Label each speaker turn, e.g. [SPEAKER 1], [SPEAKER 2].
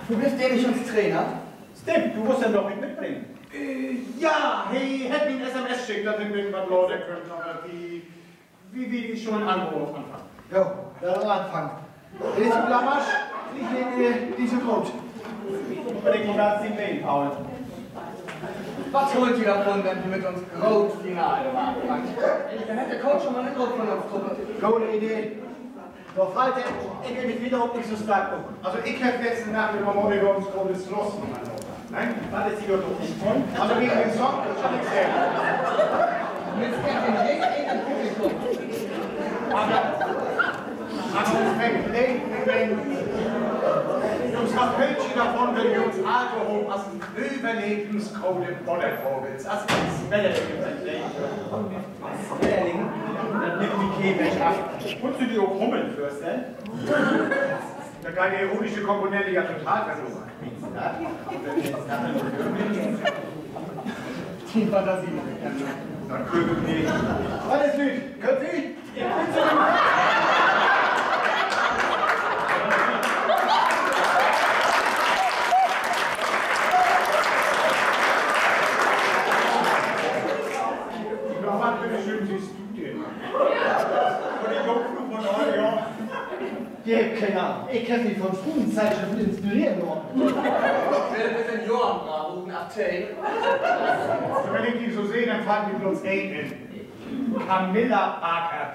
[SPEAKER 1] Du bist der nicht uns Trainer?
[SPEAKER 2] Stimmt, du musst ihn doch nicht mitbringen. Ja, hey, hätte mir ein SMS schickt, dass wir irgendwas Leute können, aber wie schon ein Anruf anfangen.
[SPEAKER 3] Jo, dann anfangen. Ist die Blamasch? Ich nehme diese Brot.
[SPEAKER 2] Unbedingt mal ganz den Weg, Paul.
[SPEAKER 1] Was holt ihr davon, wenn du mit uns Großfinale machen? Dann hat der Coach schon mal einen Druck von uns Truppe.
[SPEAKER 3] Gute Idee. Doch Walter, ich will mich wiederum nicht so stark gucken.
[SPEAKER 2] Also ich habe letzte Nacht mit meinem Monitor ums Großes Schloss nochmal. Nein, das ist die doch nicht voll. Also gegen den Song kann ich sehen.
[SPEAKER 1] Mit dem Publikum.
[SPEAKER 2] Aber wenn du hast Pölchen davon, wenn wir uns Alkohol aus dem Überlebenscode im Boller vorwillst. Das ist Sperling. Sperling? Dann nimmt die Käfer ab. Putzt du die auch Hummeln, Fürsten? Da kann die ironische Komponente ja total verloren.
[SPEAKER 1] Die Fantasie.
[SPEAKER 2] Dann Köpfe nicht.
[SPEAKER 3] Alles gut. Köpfi?
[SPEAKER 2] Was für eine schöne siehst du denn? Und die Jungfrau von heute, ja.
[SPEAKER 3] Ja, keine Ahnung. Ich kann mich von frühen Zeitschriften inspirieren worden.
[SPEAKER 1] Ich werde mit den Johann Bravo nach Tate.
[SPEAKER 2] Wenn ich die so sehe, dann fallen die bloß ein in. Camilla Barker.